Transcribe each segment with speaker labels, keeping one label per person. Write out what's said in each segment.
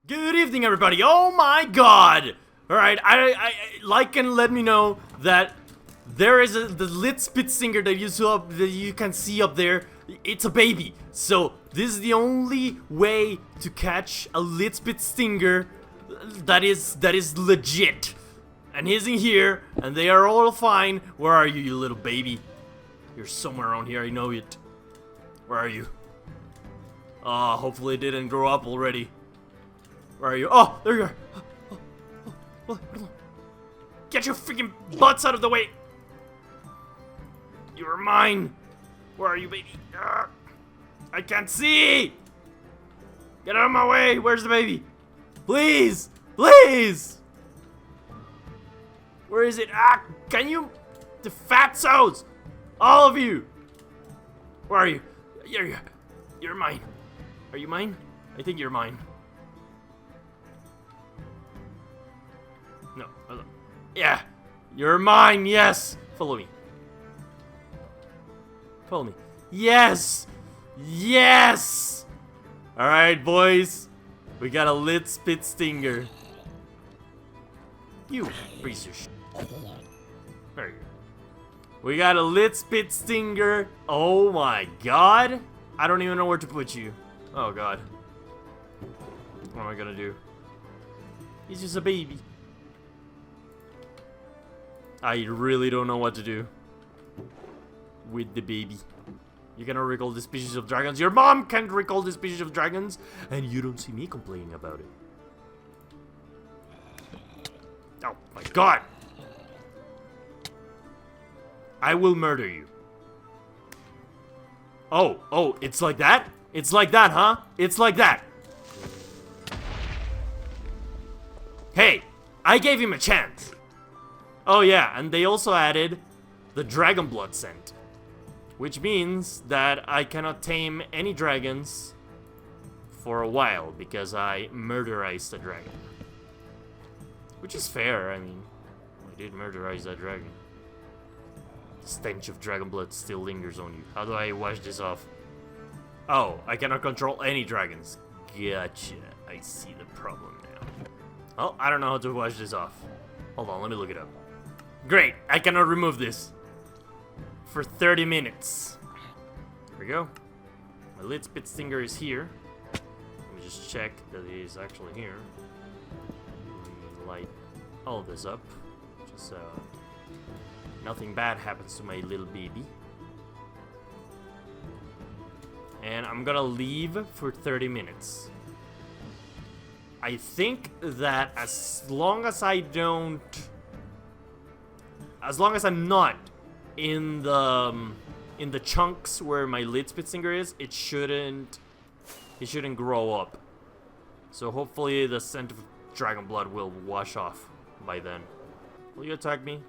Speaker 1: Good evening, everybody. Oh my god! Alright, I like and let me know that there is the lit spit stinger that you can see up there. It's a baby. So this is the only way to catch a lit spit stinger that is legit. And he's in here, and they are all fine. Where are you, you little baby? You're somewhere around here, I know it. Where are you? Ah, hopefully it didn't grow up already. Where are you? Oh, there you are. Oh. Get your freaking butts out of the way. You're mine. Where are you, baby? I can't see. Get out of my way. Where's the baby? Please. Please. Where is it? Can you? The fatzos. All of you. Where are you? You're mine. Are you mine? I think you're mine. No. Yeah. You're mine. Yes. Follow me. Follow me. Yes. Yes. All right, boys. We got a lit spit stinger. You piece of shit. There you go. We got a lit spit stinger. Oh my god. I don't even know where to put you. Oh god. What am I gonna do? He's just a baby. I really don't know what to do with the baby. You cannot recall the species of dragons. Your mom can't recall the species of dragons. And you don't see me complaining about it. Oh my god. I will murder you. Oh, it's like that? It's like that, huh? It's like that. Hey, I gave him a chance. Oh yeah, and they also added the dragon blood scent, which means that I cannot tame any dragons for a while because I murderized the dragon. Which is fair, I mean, I did murderize that dragon. The stench of dragon blood still lingers on you. How do I wash this off? Oh, I cannot control any dragons. Gotcha. I see the problem now. Oh, I don't know how to wash this off. Hold on, let me look it up. Great, I cannot remove this. For 30 minutes. There we go. My lit spit stinger is here. Let me just check that it is actually here. Let me light all of this up. Just so nothing bad happens to my little baby. And I'm gonna leave for 30 minutes. I think that as long as I'm not in the chunks where my lit spit stinger is, it shouldn't grow up. So hopefully the scent of dragon blood will wash off by then. Will you attack me?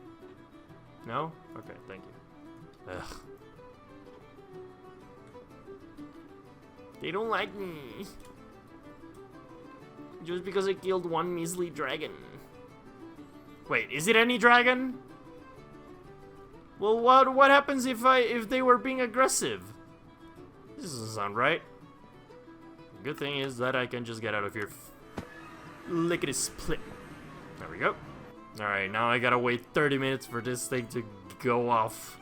Speaker 1: No? Okay, thank you. Ugh. They don't like me. Just because I killed one measly dragon. Wait, is it any dragon? Well, what happens if they were being aggressive? This doesn't sound right. Good thing is that I can just get out of here. Lickety split. There we go. Alright, now I gotta wait 30 minutes for this thing to go off.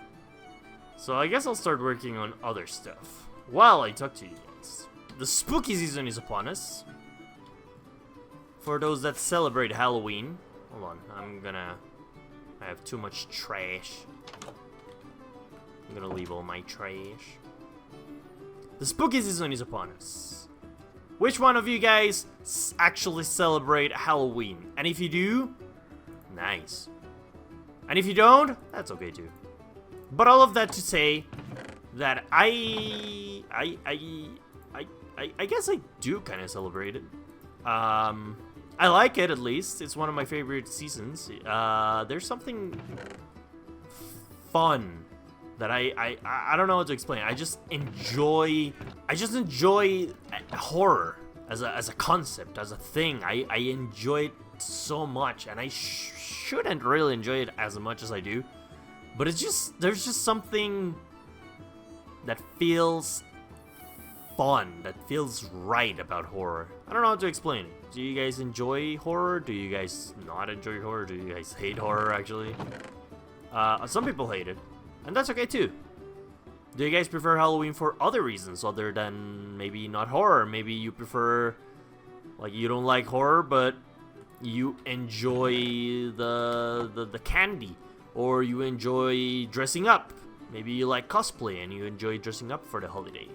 Speaker 1: So I guess I'll start working on other stuff while I talk to you guys. The spooky season is upon us. For those that celebrate Halloween. Hold on, I have too much trash. I'm gonna leave all my trash. The spooky season is upon us. Which one of you guys actually celebrate Halloween? And if you do, nice. And if you don't, that's okay too. But all of that to say that I guess I do kind of celebrate it. I like it, at least. It's one of my favorite seasons. There's something fun that I don't know how to explain. I just enjoy horror as a concept, as a thing. I enjoy it so much, and I shouldn't really enjoy it as much as I do. But there's just something that feels fun, that feels right about horror. I don't know how to explain it. Do you guys enjoy horror? Do you guys not enjoy horror? Do you guys hate horror, actually? Some people hate it, and that's okay too. Do you guys prefer Halloween for other reasons other than maybe not horror? Maybe you prefer, like, you don't like horror, but you enjoy the candy, or you enjoy dressing up. Maybe you like cosplay and you enjoy dressing up for the holiday.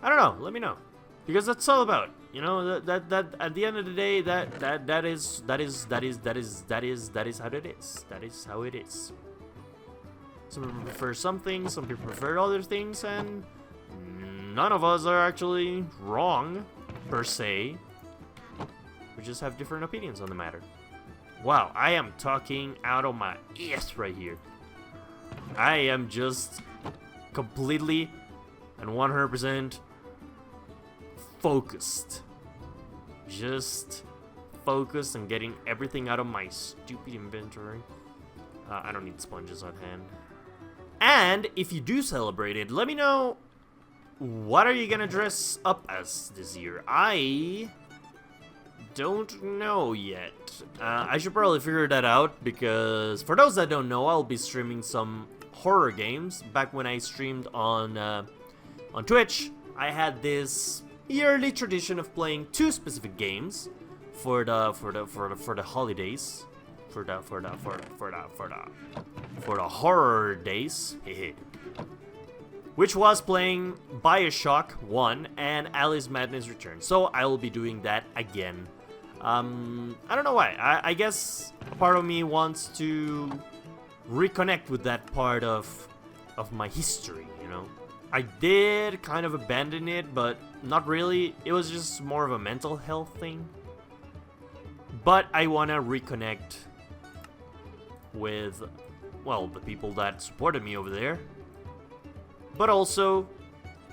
Speaker 1: I don't know. Let me know, because that's all about. You know, that at the end of the day, that is how it is. That is how it is. Some people prefer some things, some people prefer other things, and none of us are actually wrong, per se. We just have different opinions on the matter. Wow, I am talking out of my ass right here. I am just completely and 100% focused. Just focused on getting everything out of my stupid inventory. I don't need sponges on hand. And if you do celebrate it, let me know, what are you gonna dress up as this year? I don't know yet. I should probably figure that out, because for those that don't know, I'll be streaming some horror games. Back when I streamed on Twitch, I had this yearly tradition of playing 2 specific games for the holidays, for the horror days, which was playing BioShock 1 and Alice Madness Returns. So I will be doing that again. I don't know why. I guess a part of me wants to reconnect with that part of my history, you know. I did kind of abandon it, but not really. It was just more of a mental health thing. But I want to reconnect with, well, the people that supported me over there. But also,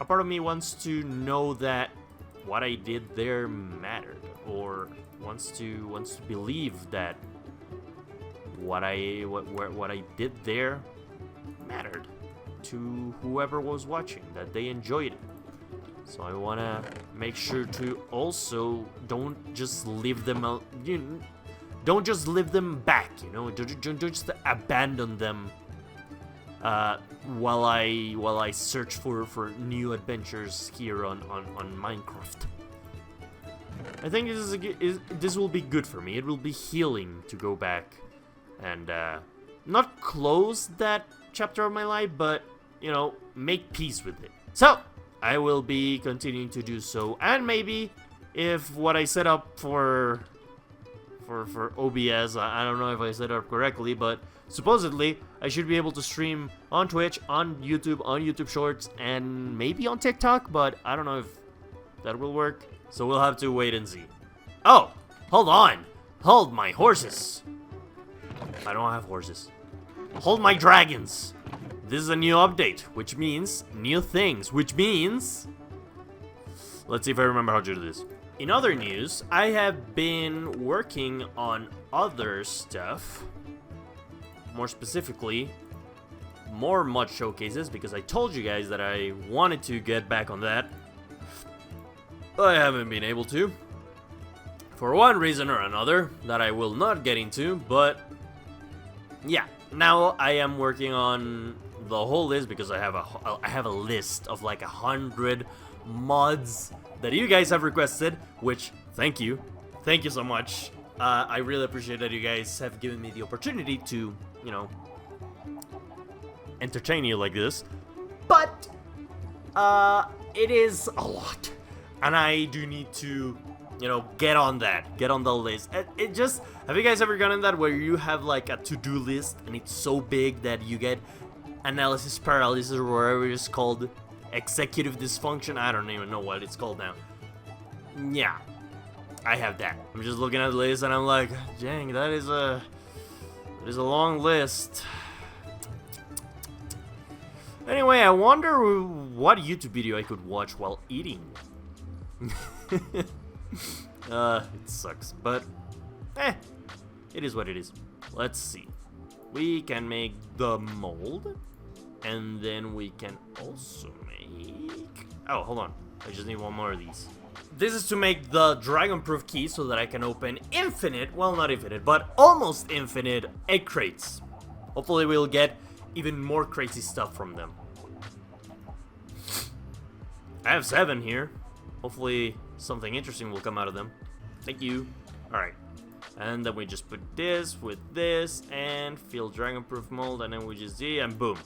Speaker 1: a part of me wants to know that what I did there mattered, or wants to believe that what I did there mattered to whoever was watching, that they enjoyed it. So I want to make sure to also don't just leave them out, don't just leave them back, you know. Don't just abandon them while I search for new adventures here on Minecraft. I think this will be good for me. It will be healing to go back and not close that chapter of my life, but, you know, make peace with it. So I will be continuing to do so, and maybe if what I set up for OBS, I don't know if I set it up correctly, but supposedly I should be able to stream on Twitch, on YouTube Shorts, and maybe on TikTok, but I don't know if that will work, so we'll have to wait and see. Oh, hold on. Hold my horses. I don't have horses. Hold my dragons. This is a new update, which means new things, which means... Let's see if I remember how to do this. In other news, I have been working on other stuff. More specifically, more mod showcases, because I told you guys that I wanted to get back on that. I haven't been able to, for one reason or another that I will not get into, but yeah, now I am working on the whole list, because I have a list of like 100 mods that you guys have requested, which thank you so much. I really appreciate that you guys have given me the opportunity to, you know, entertain you like this, but it is a lot, and I do need to, you know, get on the list. It just, have you guys ever gotten that where you have like a to-do list and it's so big that you get analysis paralysis, or whatever it's called, executive dysfunction? I don't even know what it's called now. Yeah, I have that. I'm just looking at the list and I'm like, dang, that is a long list. Anyway, I wonder what YouTube video I could watch while eating. It sucks, but it is what it is. Let's see. We can make the mold, and then we can also make... Oh, hold on. I just need one more of these. This is to make the dragon-proof key so that I can open infinite, well, not infinite, but almost infinite egg crates. Hopefully we'll get even more crazy stuff from them. I have 7 here. Hopefully something interesting will come out of them. Thank you. Alright. And then we just put this with this and fill dragon-proof mold, and then we just do, and boom.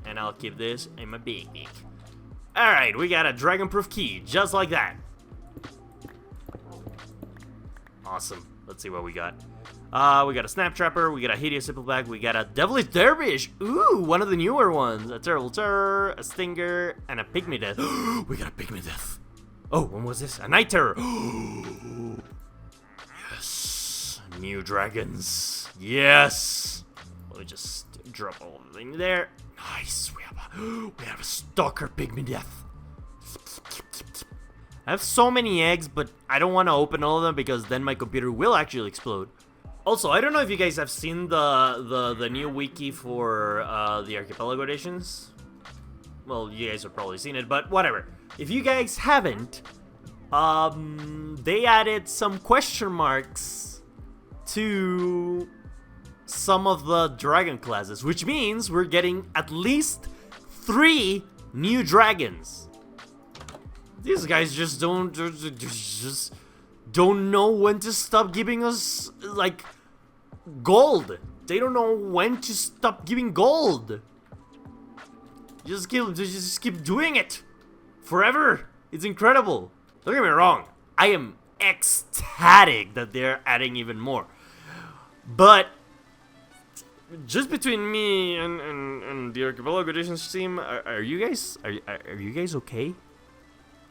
Speaker 1: And I'll keep this in my big. Alright, we got a dragon-proof key, just like that. Awesome. Let's see what we got. We got a snap trapper, we got a hideous sippleback, we got a devilish dervish. Ooh, one of the newer ones. A terrible terror, a stinger, and a pygmy death. We got a pygmy death. Oh, when was this? A night terror. Yes. New dragons. Yes. Let me just drop all of them there. Nice. We have a stalker pygmy death. I have so many eggs, but I don't want to open all of them because then my computer will actually explode. Also, I don't know if you guys have seen the new wiki for the Archipelago editions. Well, you guys have probably seen it, but whatever. If you guys haven't, they added some question marks to some of the dragon classes, which means we're getting at least 3 new dragons. These guys just don't know when to stop giving us, like, gold. They don't know when to stop giving gold. Just keep doing it forever. It's incredible. Don't get me wrong. I am ecstatic that they're adding even more. But just between me and the Archipelago Editions team, are you guys okay?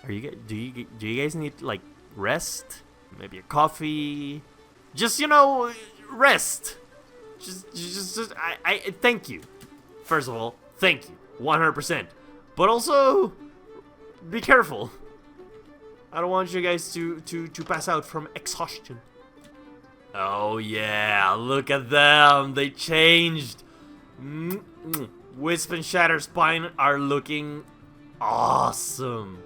Speaker 1: Do you guys need, like, rest? Maybe a coffee? Just, you know, rest. Just I thank you. First of all, thank you. 100%. But also, be careful. I don't want you guys to pass out from exhaustion. Oh yeah, look at them. They changed. Wisp and Shatterspine are looking awesome.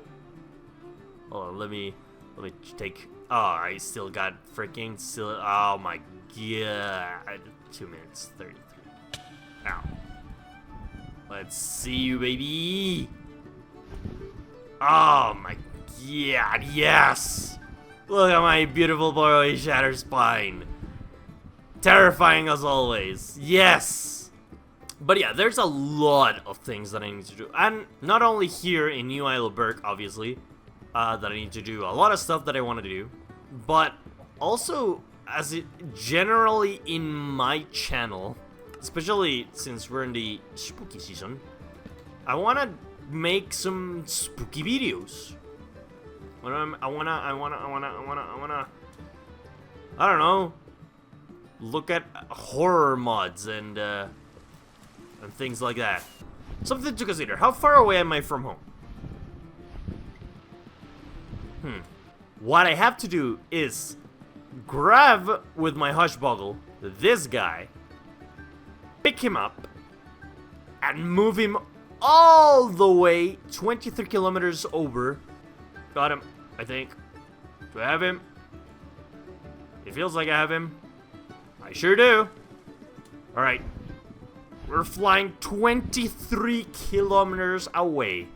Speaker 1: Hold on, let me take. Oh, I still got freaking still. Oh my god, 2 minutes 33. Now, let's see you, baby. Oh my god, yes. Look at my beautiful boy Shatterspine. Terrifying as always. Yes. But yeah, there's a lot of things that I need to do, and not only here in New Isle of Berk, obviously. That I need to do. A lot of stuff that I want to do. But also, as it generally in my channel, especially since we're in the spooky season, I want to make some spooky videos. I don't know, look at horror mods and things like that. Something to consider. How far away am I from home? What I have to do is grab with my Hushboggle this guy, pick him up, and move him all the way 23 kilometers over. Got him, I think. Do I have him? It feels like I have him. I sure do. Alright. We're flying 23 kilometers away.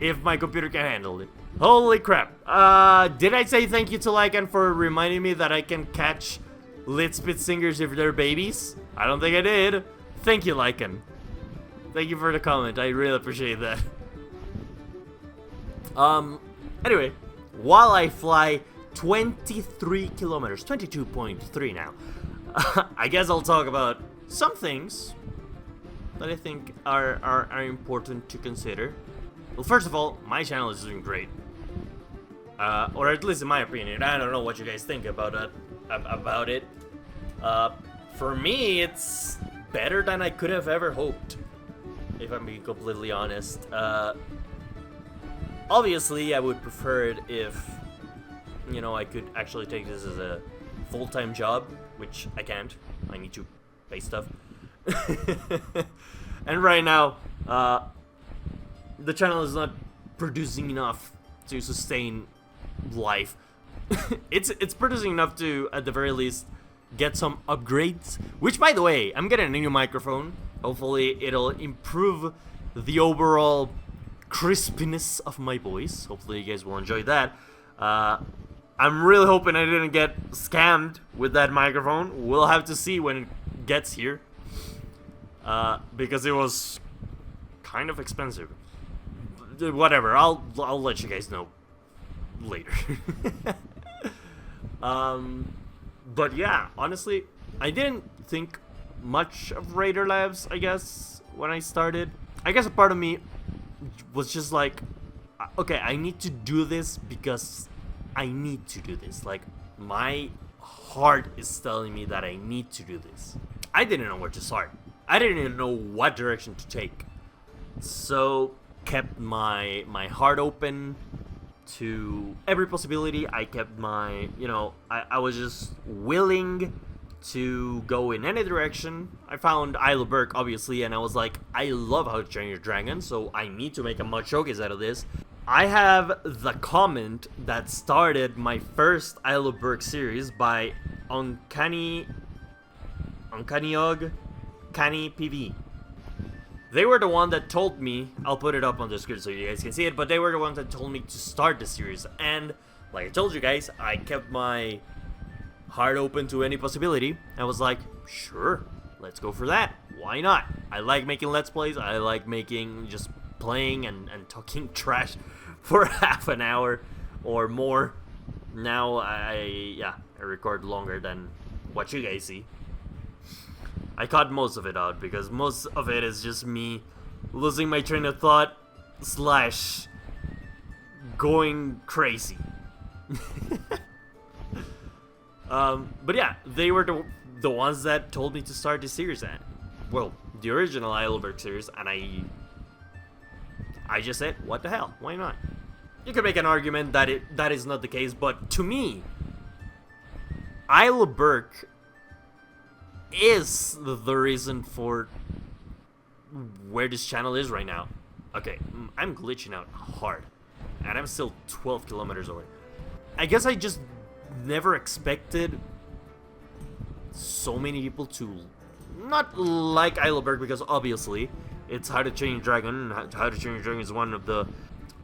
Speaker 1: If my computer can handle it. Holy crap. Did I say thank you to Lycan for reminding me that I can catch lit spit singers if they're babies? I don't think I did. Thank you, Lycan. Thank you for the comment. I really appreciate that. Anyway, while I fly 23 kilometers, 22.3 now, I guess I'll talk about some things that I think are important to consider. Well, first of all, my channel is doing great. Or at least in my opinion. I don't know what you guys think about it. For me, it's better than I could have ever hoped, if I'm being completely honest. Obviously, I would prefer it if, you know, I could actually take this as a full-time job, which I can't. I need to pay stuff. And right now, the channel is not producing enough to sustain life. It's producing enough to, at the very least, get some upgrades. Which, by the way, I'm getting a new microphone. Hopefully, it'll improve the overall crispiness of my voice. Hopefully, you guys will enjoy that. I'm really hoping I didn't get scammed with that microphone. We'll have to see when it gets here. Because it was kind of expensive. Whatever, I'll let you guys know later. But yeah, honestly, I didn't think much of Raider Labs, I guess, when I started. I guess a part of me was just like, okay, I need to do this because I need to do this. Like, my heart is telling me that I need to do this. I didn't know where to start. I didn't even know what direction to take. So, kept my heart open to every possibility. I kept my, I was just willing to go in any direction. I found Isle of Berk, obviously, and I was like, I love How to Train Your Dragon, so I need to make a mod showcase out of this. I have the comment that started my first Isle of Berk series by Uncanny PV. They were the one that told me, I'll put it up on the screen so you guys can see it, but they were the ones that told me to start the series. And like I told you guys, I kept my heart open to any possibility. I was like, sure, let's go for that. Why not? I like making Let's Plays. I like making, just playing and talking trash for half an hour or more. Now I record longer than what you guys see. I cut most of it out because most of it is just me losing my train of thought / going crazy. But yeah, they were the ones that told me to start this series. Well, the original Isle of Berk series, and I just said, what the hell? Why not? You could make an argument that that is not the case, but to me, Isle of Berk is the reason for where this channel is right now. Okay, I'm glitching out hard, and I'm still 12 kilometers away. I guess I just never expected so many people to not like Isle of Berk, because obviously it's How to Train Your Dragon. How to Train Your Dragon is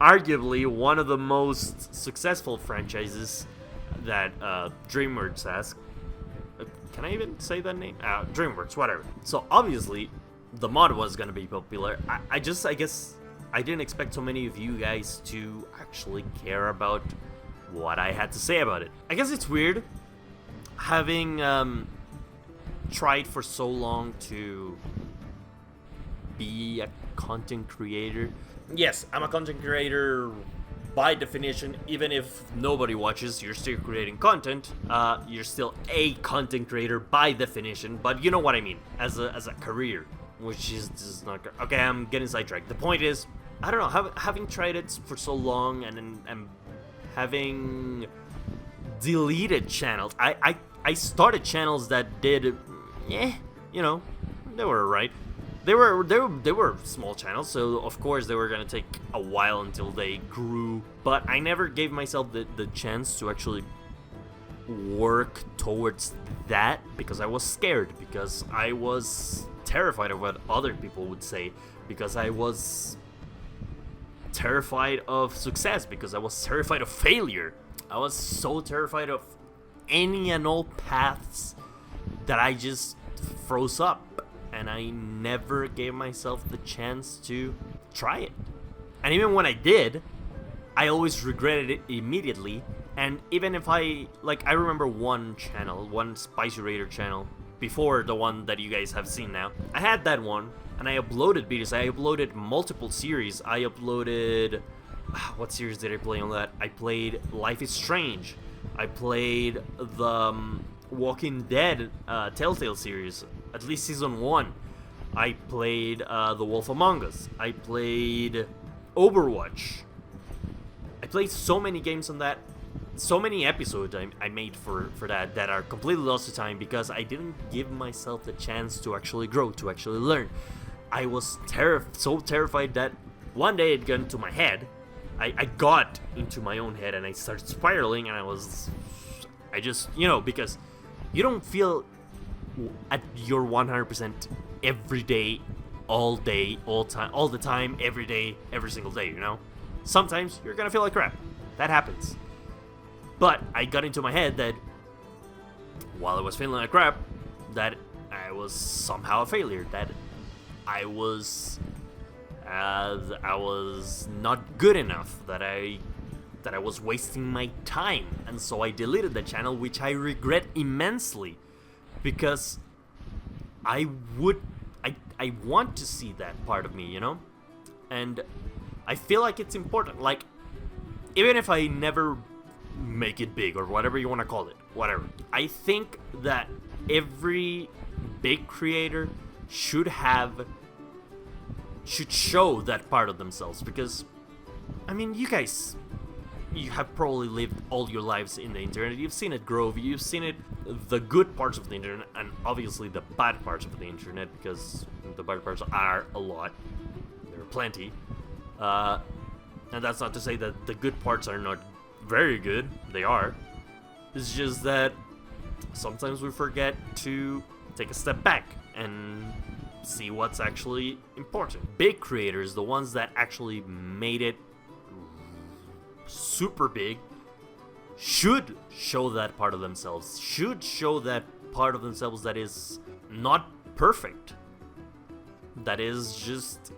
Speaker 1: arguably one of the most successful franchises that DreamWorks has. Can I even say that name? DreamWorks, whatever. So obviously, the mod was gonna be popular. I guess I didn't expect so many of you guys to actually care about what I had to say about it. I guess it's weird having tried for so long to be a content creator. Yes, I'm a content creator by definition. Even if nobody watches, you're still creating content. You're still a content creator by definition, but you know what I mean, as a career, which is just not good. Okay, I'm getting sidetracked. The point is, I don't know, having tried it for so long and having deleted channels. I started channels that did, they were right. They were small channels, so of course they were gonna take a while until they grew. But I never gave myself the chance to actually work towards that because I was scared, because I was terrified of what other people would say, because I was terrified of success, because I was terrified of failure. I was so terrified of any and all paths that I just froze up. And I never gave myself the chance to try it. And even when I did, I always regretted it immediately. And even if I remember one Spicy Raider channel, before the one that you guys have seen now. I had that one, and I uploaded videos. I uploaded multiple series. I uploaded... what series did I play on that? I played Life is Strange. I played the Walking Dead Telltale series. At least season 1. I played The Wolf Among Us. I played Overwatch. I played so many games on that. So many episodes I made for that are completely lost to time because I didn't give myself the chance to actually grow, to actually learn. I was so terrified that one day it got into my head I got into my own head and I started spiraling, and I just, because you don't feel at your 100% every day, all the time, every day, every single day, Sometimes you're gonna feel like crap. That happens. But I got into my head that while I was feeling like crap, that I was somehow a failure, that I was not good enough, that I was wasting my time, and so I deleted the channel, which I regret immensely, because I want to see that part of me, and I feel like it's important. Like, even if I never make it big or whatever you want to call it, whatever, I think that every big creator should show that part of themselves, because you have probably lived all your lives in the internet. You've seen it grow, you've seen it, the good parts of the internet, and obviously the bad parts of the internet, because the bad parts are a lot. There are plenty. And that's not to say that the good parts are not very good. They are. It's just that sometimes we forget to take a step back and see what's actually important. Big creators, the ones that actually made it super big, should show that part of themselves, that is not perfect, that is just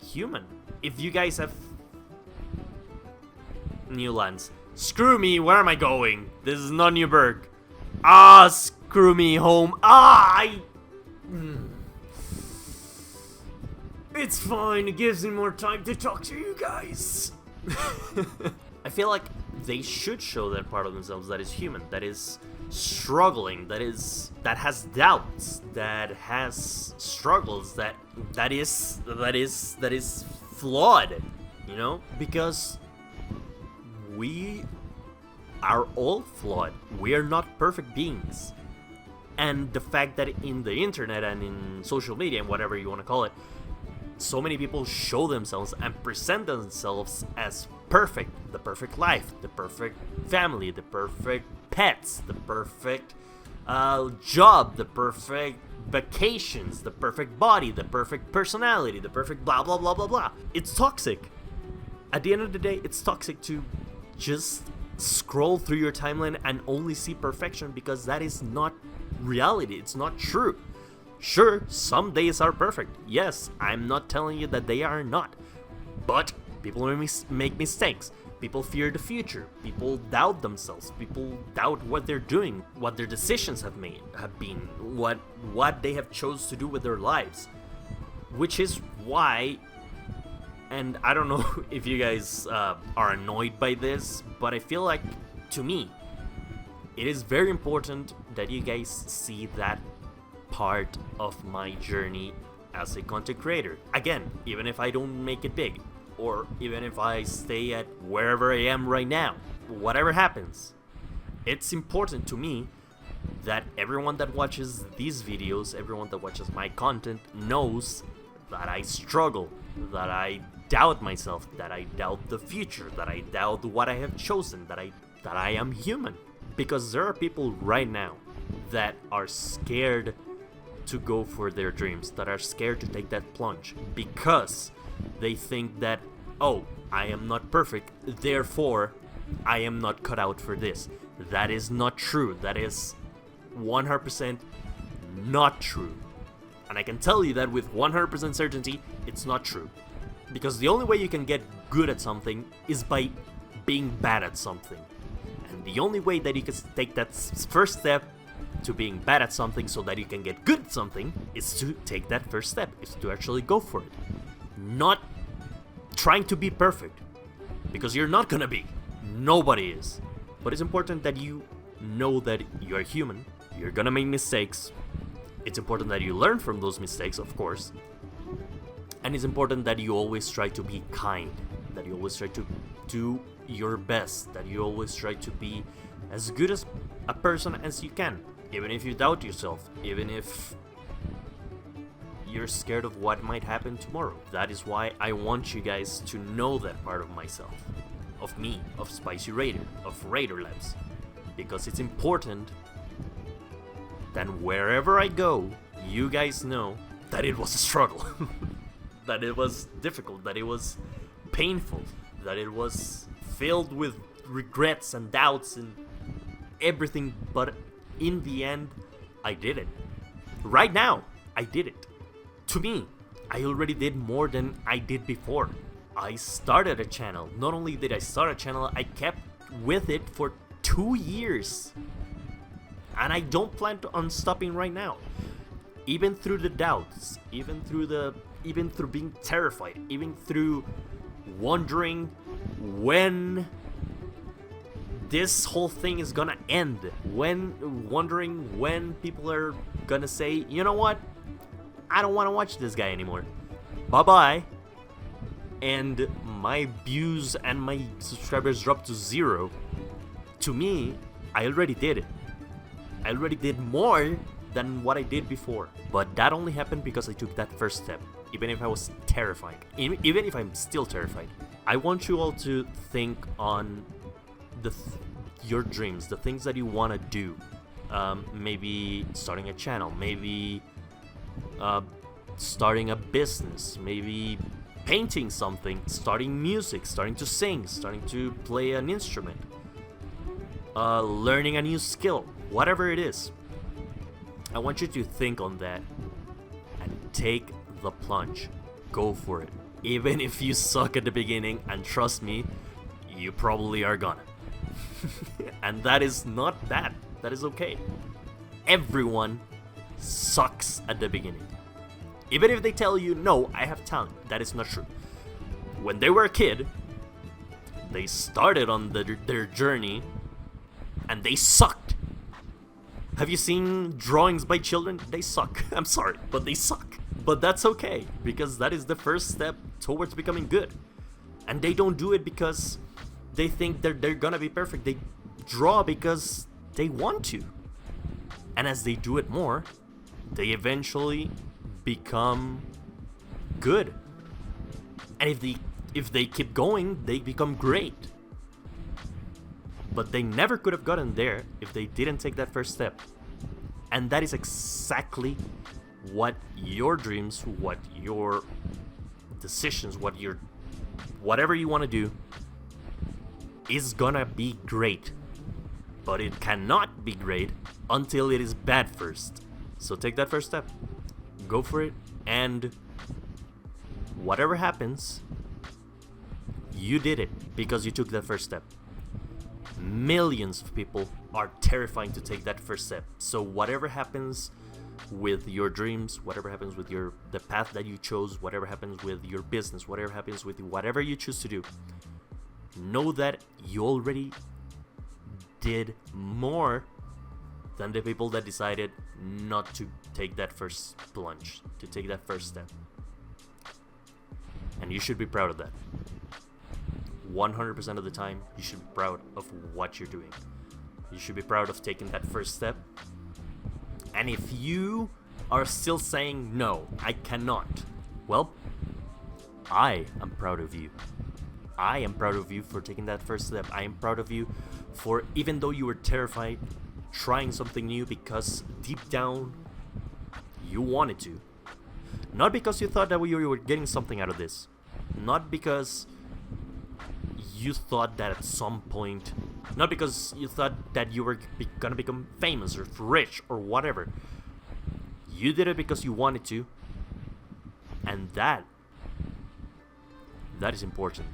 Speaker 1: human. If you guys have new lands, screw me, where am I going? This is not New Berk. Screw me, home. It's fine, it gives me more time to talk to you guys. I feel like they should show that part of themselves that is human, that is struggling, that has doubts, that has struggles, that is flawed, because we are all flawed. We are not perfect beings. And the fact that in the internet and in social media and whatever you want to call it, so many people show themselves and present themselves as perfect, the perfect life, the perfect family, the perfect pets, the perfect job, the perfect vacations, the perfect body, the perfect personality, the perfect blah blah blah blah blah. It's toxic. At the end of the day, it's toxic to just scroll through your timeline and only see perfection, because that is not reality. It's not true. Sure, some days are perfect. Yes, I'm not telling you that they are not. But people make mistakes. People fear the future. People doubt themselves. People doubt what they're doing, what their decisions have been, what they have chose to do with their lives. Which is why, and I don't know if you guys are annoyed by this, but I feel like, to me, it is very important that you guys see that part of my journey as a content creator. Again, even if I don't make it big, or even if I stay at wherever I am right now, whatever happens, it's important to me that everyone that watches these videos, everyone that watches my content, knows that I struggle, that I doubt myself, that I doubt the future, that I doubt what I have chosen, that I am human. Because there are people right now that are scared to go for their dreams, that are scared to take that plunge, because they think that, oh, I am not perfect, therefore I am not cut out for this. That is not true. That is 100% not true. And I can tell you that with 100% certainty, it's not true. Because the only way you can get good at something is by being bad at something. And the only way that you can take that first step to being bad at something so that you can get good at something is to take that first step, is to actually go for it. Not trying to be perfect, because you're not gonna be. Nobody is. But it's important that you know that you're human, you're gonna make mistakes. It's important that you learn from those mistakes, of course. And it's important that you always try to be kind, that you always try to do your best, that you always try to be as good as a person as you can. Even if you doubt yourself, even if you're scared of what might happen tomorrow. That is why I want you guys to know that part of myself, of me, of Spicy Raider, of Raider Labs, because it's important that wherever I go, you guys know that it was a struggle, that it was difficult, that it was painful, that it was filled with regrets and doubts and everything, but in the end, I did it. Right now, I did it. To me, I already did more than I did before. I started a channel. Not only did I start a channel, I kept with it for 2 years. And I don't plan on stopping right now. Even through the doubts, even through being terrified, even through wondering when this whole thing is gonna end, wondering when people are gonna say, you know what, I don't want to watch this guy anymore, bye bye, and my views and my subscribers drop to 0. To me, I already did it. I already did more than what I did before, but that only happened because I took that first step, even if I was terrified, even if I'm still terrified. I want you all to think on your dreams, the things that you want to do. Maybe starting a channel, maybe starting a business, maybe painting something, starting music, starting to sing, starting to play an instrument, learning a new skill, whatever it is. I want you to think on that and take the plunge. Go for it. Even if you suck at the beginning, and trust me, you probably are gonna. And that is not bad. That is okay. Everyone sucks at the beginning. Even if they tell you, no, I have talent, that is not true. When they were a kid, they started on their journey and they sucked. Have you seen drawings by children? They suck. I'm sorry, but they suck. But that's okay, because that is the first step towards becoming good. And they don't do it because they think they're gonna be perfect. They draw because they want to. And as they do it more, they eventually become good. And if they keep going, they become great. But they never could have gotten there if they didn't take that first step. And that is exactly what your dreams, what your decisions, whatever you want to do is gonna be great. But it cannot be great until it is bad first. So take that first step. Go for it, and whatever happens, you did it because you took that first step. Millions of people are terrifying to take that first step. So whatever happens with your dreams, whatever happens with the path that you chose, whatever happens with your business, whatever happens with whatever you choose to do, know that you already did more than the people that decided not to take that first plunge, to take that first step. And you should be proud of that. 100% of the time, you should be proud of what you're doing. You should be proud of taking that first step. And if you are still saying, no, I cannot, well, I am proud of you. I am proud of you for taking that first step. I am proud of you for, even though you were terrified, trying something new because deep down, you wanted to. Not because you thought that you were getting something out of this. Not because you thought that at some point, not because you thought that you were gonna become famous or rich or whatever. You did it because you wanted to, and that is important.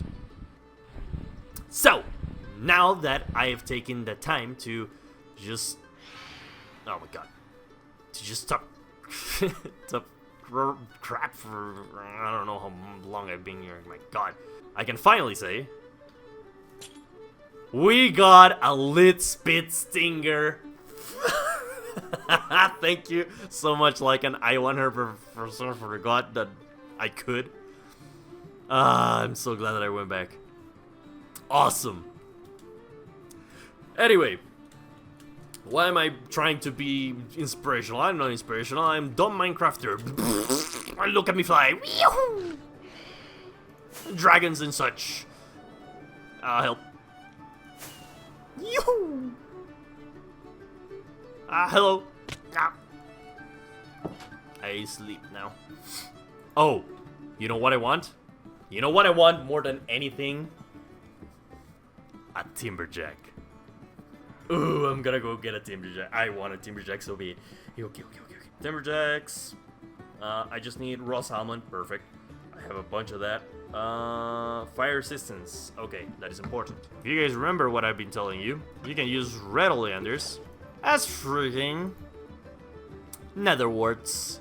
Speaker 1: So, now that I have taken the time to just, oh my god, to just talk crap for, I don't know how long I've been here, my god, I can finally say, we got a lit spit stinger. Thank you so much, Lycan. I 100% forgot that I could. I'm so glad that I went back. Awesome. Anyway, Why am I trying to be inspirational? I'm not inspirational, I'm dumb Minecrafter. Look at me fly. Dragons and such. Help. Hello. I sleep now. Oh, you know what I want? You know what I want more than anything? A timberjack. Ooh, I'm gonna go get a timberjack. I want a timberjack so be it. Okay. Timberjacks. I just need raw salmon. Perfect. I have a bunch of that. Fire resistance. Okay, that is important. If you guys remember what I've been telling you, you can use red oleanders as freaking nether warts.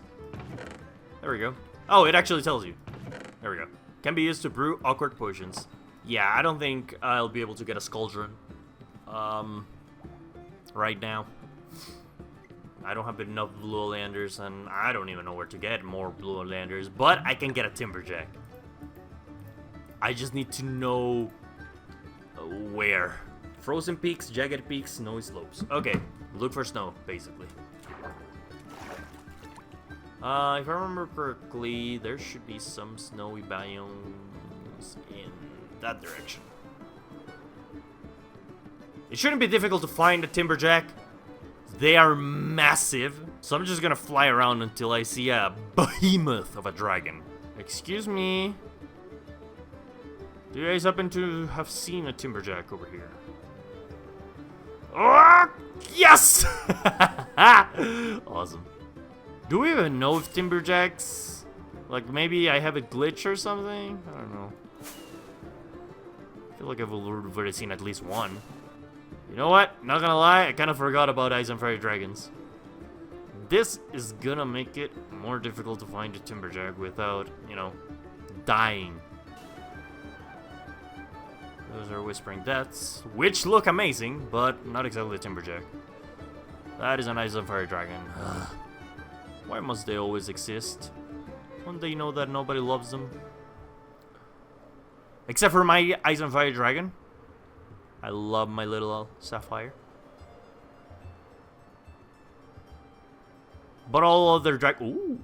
Speaker 1: There we go. Oh, it actually tells you. There we go. Can be used to brew awkward potions. Yeah, I don't think I'll be able to get a Skuldron. Right now. I don't have enough blue oleanders, and I don't even know where to get more blue oleanders, but I can get a timberjack. I just need to know where. Frozen peaks, jagged peaks, snowy slopes. Okay, look for snow, basically. If I remember correctly, there should be some snowy biomes in that direction. It shouldn't be difficult to find a timberjack. They are massive, so I'm just gonna fly around until I see a behemoth of a dragon. Excuse me. Do you guys happen to have seen a timberjack over here? Oh, yes! Awesome. Do we even know if timberjacks... Like, maybe I have a glitch or something? I don't know. I feel like I've already seen at least one. You know what? Not gonna lie, I kind of forgot about Ice and Fire Dragons. This is gonna make it more difficult to find a timberjack without, you know, dying. Those are Whispering Deaths, which look amazing, but not exactly a timberjack. That is an Ice and Fire Dragon. Why must they always exist? Don't they know that nobody loves them? Except for my Ice and Fire Dragon. I love my little sapphire. But all other ooh.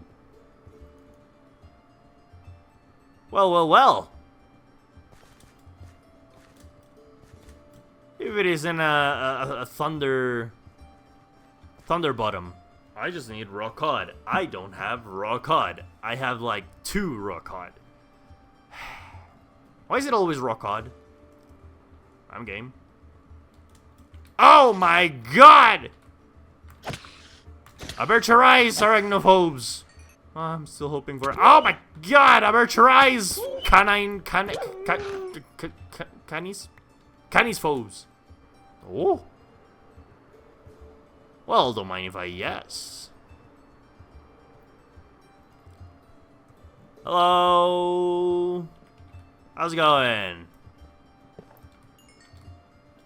Speaker 1: Well. If it isn't a thunder bottom, I just need raw cod. I don't have raw cod. I have like 2 raw cod. Why is it always raw cod? I'm game. Oh my god! Avert your eyes, arachnophobes! Oh, I'm still hoping for... Oh my god! Avert your eyes! Canis phobes. Oh. Well, don't mind if I yes. Hello? How's it going?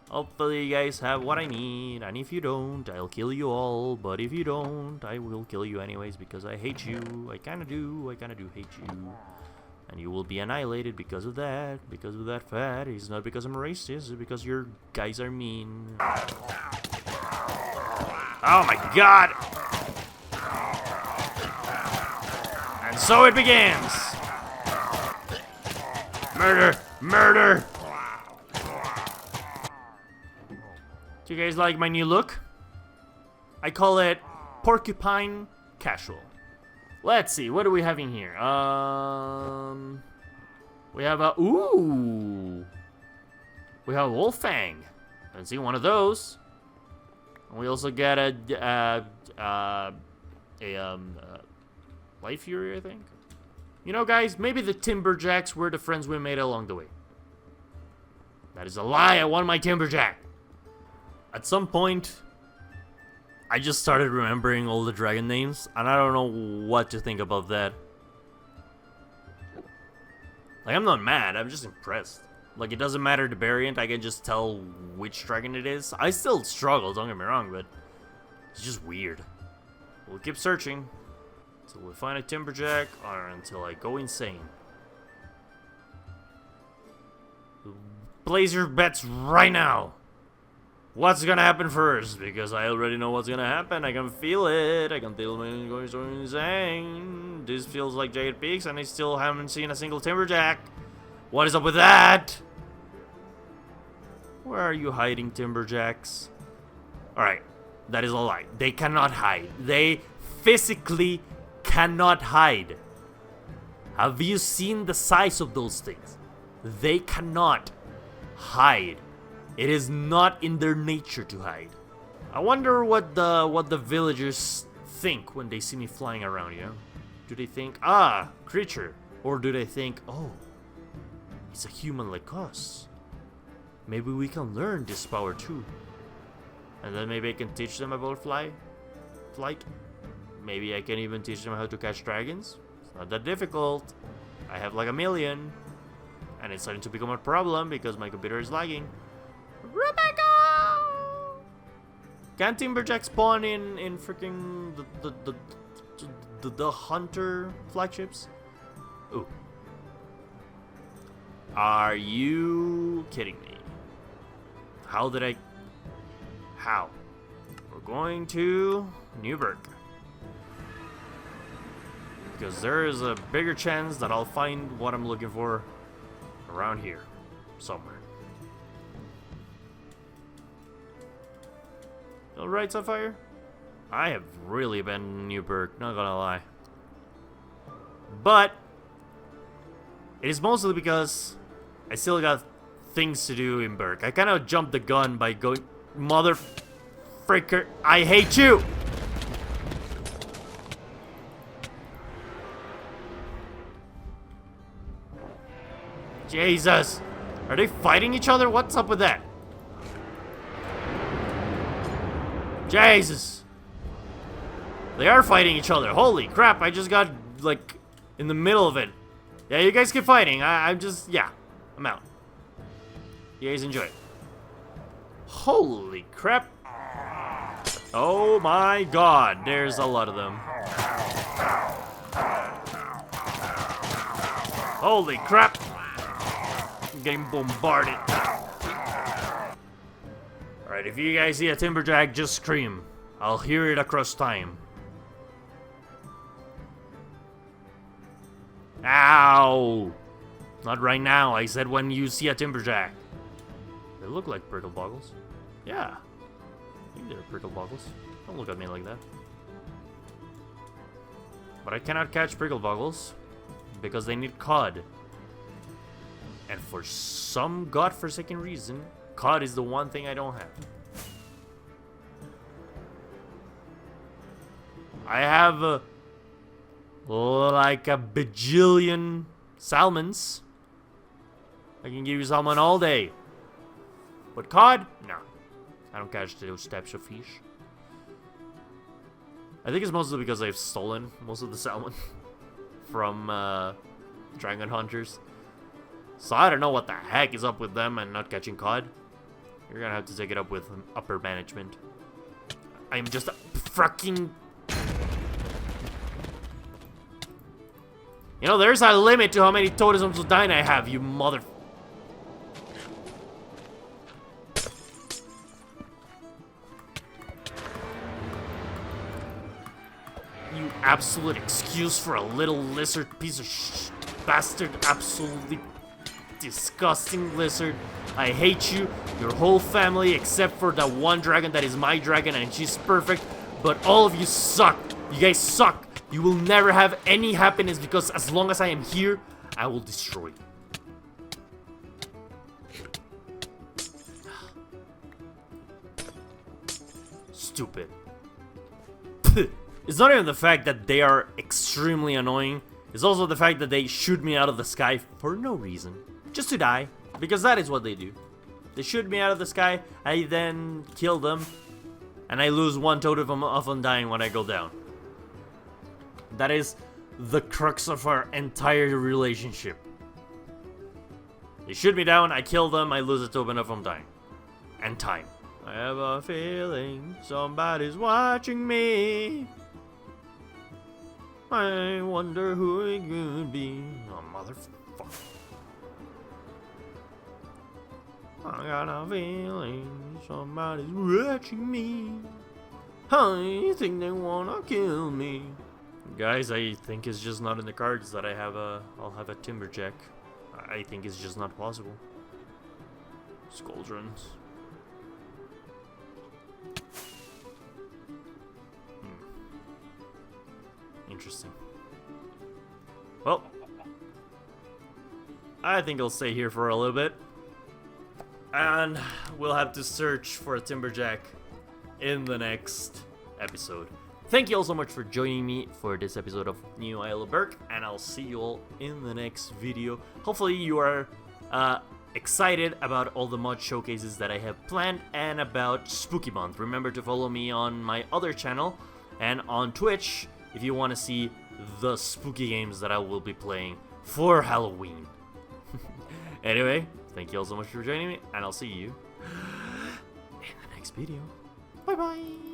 Speaker 1: Hopefully you guys have what I need, and if you don't, I'll kill you all, but if you don't, I will kill you anyways, because I hate you. I kinda do hate you. And you will be annihilated because of that fact. It's not because I'm racist, it's because your guys are mean. Oh my god! And so it begins! Murder! Murder! Do you guys like my new look? I call it Porcupine Casual. Let's see, what do we have in here? We have a... Ooh! We have a Wolfang. I haven't seen one of those. And we also get a Life Fury, I think. You know, guys, maybe the Timberjacks were the friends we made along the way. That is a lie, I want my Timberjack! At some point, I just started remembering all the dragon names, and I don't know what to think about that. Like, I'm not mad, I'm just impressed. Like, it doesn't matter the variant, I can just tell which dragon it is. I still struggle, don't get me wrong, but it's just weird. We'll keep searching until we find a Timberjack, or until I go insane. Place your bets right now! what's gonna happen first, because I already know what's gonna happen. I can feel it. I can feel me going so insane. This feels like Jagged Peaks, and I still haven't seen a single timberjack. What is up with that? Where are you hiding, timberjacks? Alright, that is a lie. They cannot hide. They physically cannot hide. Have you seen the size of those things? They cannot hide. It is not in their nature to hide. I wonder what the villagers think when they see me flying around, you know? Do they think, ah, creature? Or do they think, oh, it's a human like us? Maybe we can learn this power too. And then maybe I can teach them about flight. Maybe I can even teach them how to catch dragons. It's not that difficult. I have like 1,000,000. And it's starting to become a problem because my computer is lagging. Rebecca! Can timberjack spawn in freaking the hunter flagships? Ooh. Are you kidding me? How did I... How? We're going to New Berk. Because there is a bigger chance that I'll find what I'm looking for around here. Somewhere. Alright, Sapphire? I have really been in New Berk, not gonna lie. But it is mostly because I still got things to do in Berk. I kind of jumped the gun by going... Mother... Fricker, I hate you! Jesus! Are they fighting each other? What's up with that? Jesus! They are fighting each other. Holy crap, I just got, like, in the middle of it. Yeah, you guys keep fighting. I'm just, yeah. I'm out. You guys enjoy it. Holy crap. Oh my god, there's a lot of them. Holy crap. I'm getting bombarded. Alright, if you guys see a timberjack, just scream. I'll hear it across time. Ow! Not right now, I said when you see a timberjack. They look like brittle boggles. Yeah. I think they're brittle boggles. Don't look at me like that. But I cannot catch brittle boggles because they need cod. And for some godforsaken reason, cod is the one thing I don't have. I have like a bajillion salmons. I can give you salmon all day. But cod? No. I don't catch those types of fish. I think it's mostly because I've stolen most of the salmon from dragon hunters. So I don't know what the heck is up with them and not catching cod. You're gonna have to take it up with upper management. I'm just a fucking... You know, there's a limit to how many totems of dine I have, you mother... You absolute excuse for a little lizard piece of bastard. Absolutely disgusting lizard. I hate you, your whole family, except for the one dragon that is my dragon and she's perfect. But all of you suck. You guys suck. You will never have any happiness because as long as I am here, I will destroy you. Stupid. It's not even the fact that they are extremely annoying. It's also the fact that they shoot me out of the sky for no reason. Just to die. Because that is what they do. They shoot me out of the sky, I then kill them, and I lose one totem of undying when I go down. That is the crux of our entire relationship. They shoot me down, I kill them, I lose a token of undying. And time. I have a feeling somebody's watching me. I wonder who it could be. Oh, motherfucker. I got a feeling somebody's watching me. I think they wanna kill me. Guys, I think it's just not in the cards that I'll have a timberjack. I think it's just not possible. Scoldrons. Interesting. Well, I think I'll stay here for a little bit. And we'll have to search for a timberjack in the next episode. Thank you all so much for joining me for this episode of New Isle of Berk, and I'll see you all in the next video. Hopefully you are excited about all the mod showcases that I have planned and about Spooky Month. Remember to follow me on my other channel and on Twitch if you want to see the spooky games that I will be playing for Halloween. Anyway, thank you all so much for joining me, and I'll see you in the next video. Bye bye!